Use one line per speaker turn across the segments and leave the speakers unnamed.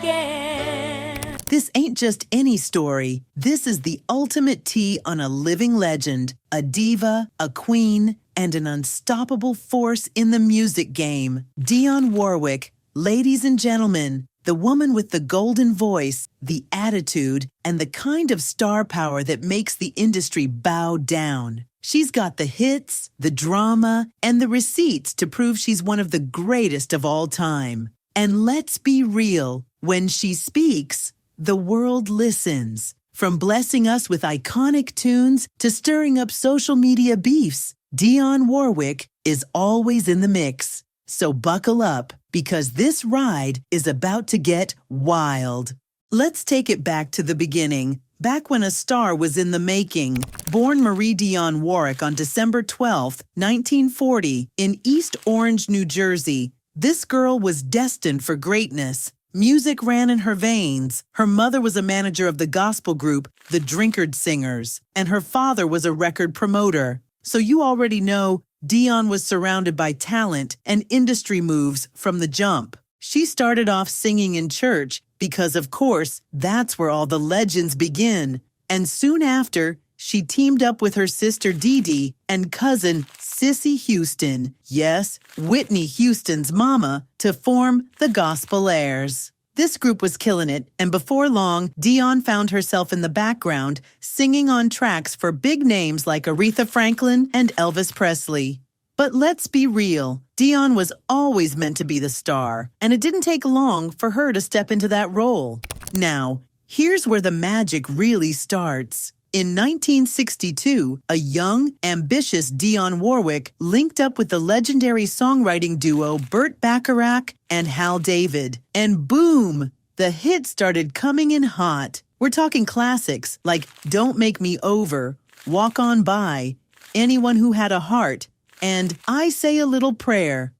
again.
This ain't just any story. This is the ultimate tea on a living legend, a diva, a queen, and an unstoppable force in the music game. Dionne Warwick, ladies and gentlemen, the woman with the golden voice, the attitude, and the kind of star power that makes the industry bow down. She's got the hits, the drama, and the receipts to prove she's one of the greatest of all time. And let's be real, when she speaks, the world listens. From blessing us with iconic tunes to stirring up social media beefs, Dionne Warwick is always in the mix. So buckle up, because this ride is about to get wild. Let's take it back to the beginning, back when a star was in the making. Born Marie Dionne Warwick on December 12, 1940, in East Orange, New Jersey, this girl was destined for greatness. Music ran in her veins. Her mother was a manager of the gospel group, the Drinkard Singers, and her father was a record promoter. So you already know Dionne was surrounded by talent and industry moves from the jump. She started off singing in church because, of course, that's where all the legends begin. And soon after, she teamed up with her sister Dee Dee and cousin Cissy Houston, yes, Whitney Houston's mama, to form the Gospelaires. This group was killing it, and before long, Dionne found herself in the background, singing on tracks for big names like Aretha Franklin and Elvis Presley. But let's be real, Dionne was always meant to be the star, and it didn't take long for her to step into that role. Now, here's where the magic really starts. In 1962, a young, ambitious Dionne Warwick linked up with the legendary songwriting duo Burt Bacharach and Hal David. And boom, the hits started coming in hot. We're talking classics like Don't Make Me Over, Walk On By, Anyone Who Had a Heart, and I Say a Little Prayer.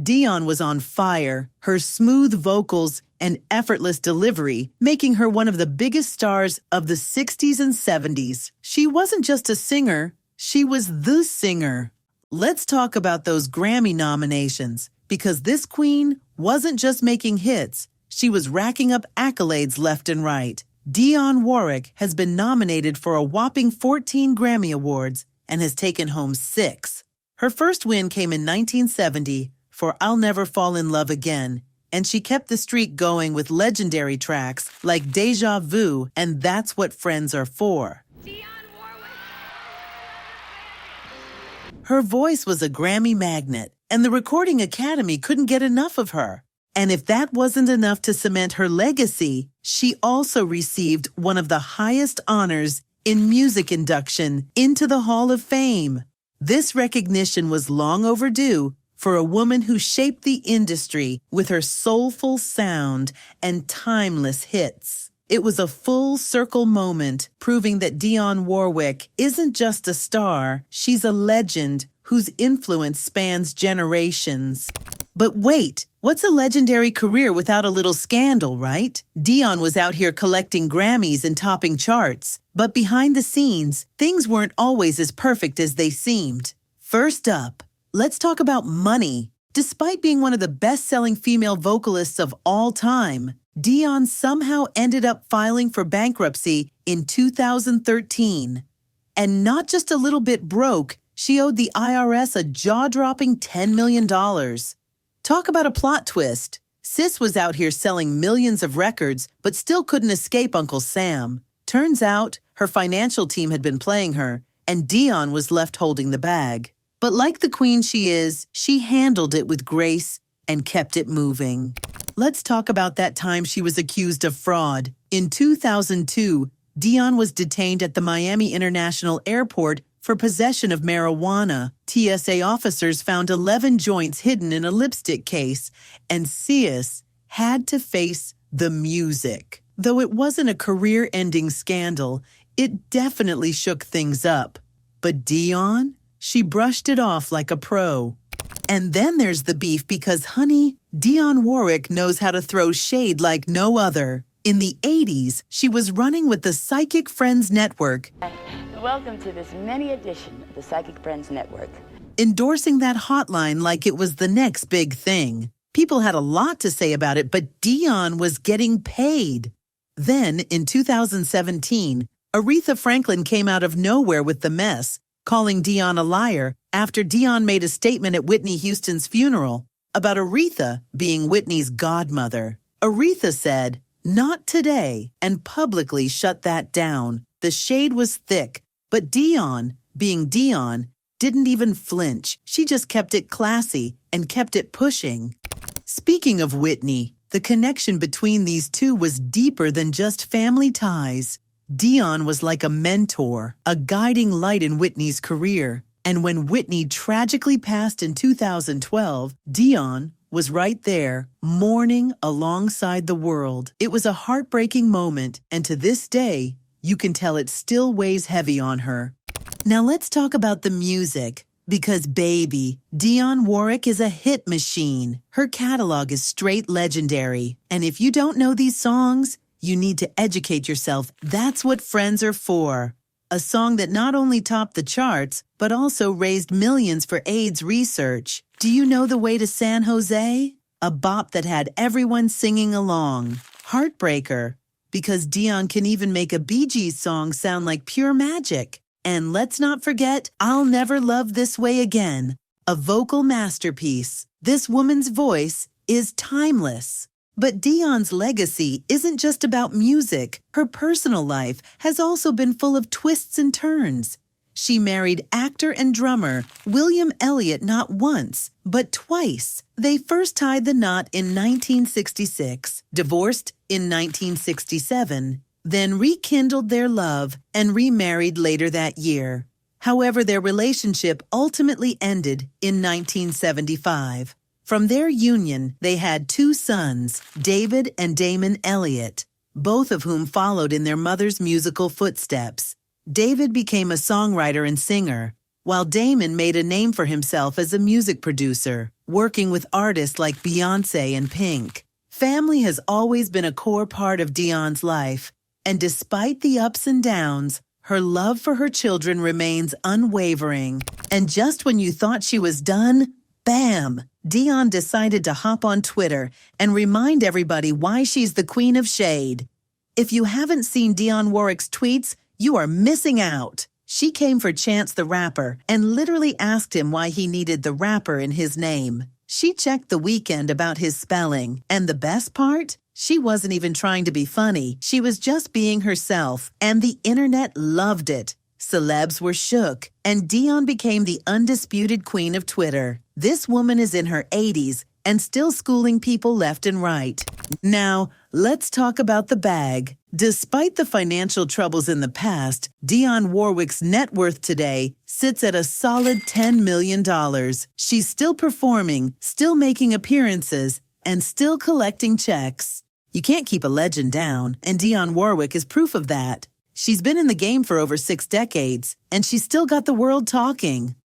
Dionne was on fire, her smooth vocals and effortless delivery making her one of the biggest stars of the 60s and 70s. She wasn't just a singer, she was the singer. Let's talk about those Grammy nominations, because this queen wasn't just making hits, she was racking up accolades left and right. Dionne Warwick has been nominated for a whopping 14 Grammy Awards and has taken home 6. Her first win came in 1970 for I'll Never Fall in Love Again, and she kept the streak going with legendary tracks like Deja Vu and That's What Friends Are For.
Dionne Warwick.
Her voice was a Grammy magnet, and the Recording Academy couldn't get enough of her. And if that wasn't enough to cement her legacy, she also received one of the highest honors in music induction into the Hall of Fame. This recognition was long overdue for a woman who shaped the industry with her soulful sound and timeless hits. It was a full circle moment, proving that Dionne Warwick isn't just a star, she's a legend whose influence spans generations. But wait, what's a legendary career without a little scandal, right? Dionne was out here collecting Grammys and topping charts, but behind the scenes, things weren't always as perfect as they seemed. First up, let's talk about money. Despite being one of the best-selling female vocalists of all time, Dionne somehow ended up filing for bankruptcy in 2013. And not just a little bit broke, she owed the IRS a jaw-dropping $10 million. Talk about a plot twist. Sis was out here selling millions of records, but still couldn't escape Uncle Sam. Turns out, her financial team had been playing her, and Dionne was left holding the bag. But like the queen she is, she handled it with grace and kept it moving. Let's talk about that time she was accused of fraud. In 2002, Dionne was detained at the Miami International Airport for possession of marijuana. TSA officers found 11 joints hidden in a lipstick case, and Sis had to face the music. Though it wasn't a career-ending scandal, it definitely shook things up. But Dionne? She brushed it off like a pro. And then there's the beef because, honey, Dionne Warwick knows how to throw shade like no other. In the 80s, she was running with the Psychic Friends Network.
Welcome to this mini edition of the Psychic Friends Network.
Endorsing that hotline like it was the next big thing. People had a lot to say about it, but Dionne was getting paid. Then, in 2017, Aretha Franklin came out of nowhere with the mess, calling Dionne a liar after Dionne made a statement at Whitney Houston's funeral about Aretha being Whitney's godmother. Aretha said, "Not today," and publicly shut that down. The shade was thick, but Dionne, being Dionne, didn't even flinch. She just kept it classy and kept it pushing. Speaking of Whitney, the connection between these two was deeper than just family ties. Dionne was like a mentor, a guiding light in Whitney's career. And when Whitney tragically passed in 2012, Dionne was right there, mourning alongside the world. It was a heartbreaking moment, and to this day, you can tell it still weighs heavy on her. Now let's talk about the music, because baby, Dionne Warwick is a hit machine. Her catalog is straight legendary, and if you don't know these songs, you need to educate yourself. That's what Friends are for. A song that not only topped the charts, but also raised millions for AIDS research. Do you know The Way to San Jose? A bop that had everyone singing along. Heartbreaker, because Dionne can even make a Bee Gees song sound like pure magic. And let's not forget I'll Never Love This Way Again, a vocal masterpiece. This woman's voice is timeless. But Dionne's legacy isn't just about music. Her personal life has also been full of twists and turns. She married actor and drummer William Elliott not once, but twice. They first tied the knot in 1966, divorced in 1967, then rekindled their love and remarried later that year. However, their relationship ultimately ended in 1975. From their union, they had two sons, David and Damon Elliott, both of whom followed in their mother's musical footsteps. David became a songwriter and singer, while Damon made a name for himself as a music producer, working with artists like Beyoncé and Pink. Family has always been a core part of Dionne's life, and despite the ups and downs, her love for her children remains unwavering. And just when you thought she was done, bam! Dionne decided to hop on Twitter and remind everybody why she's the queen of shade. If you haven't seen Dionne Warwick's tweets, you are missing out. She came for Chance the Rapper and literally asked him why he needed the rapper in his name. She checked The Weeknd about his spelling, and the best part? She wasn't even trying to be funny. She was just being herself, and the internet loved it. Celebs were shook, and Dionne became the undisputed queen of Twitter. This woman is in her 80s and still schooling people left and right. Now, let's talk about the bag. Despite the financial troubles in the past, Dionne Warwick's net worth today sits at a solid $10 million. She's still performing, still making appearances, and still collecting checks. You can't keep a legend down, and Dionne Warwick is proof of that. She's been in the game for over 6 decades, and she's still got the world talking.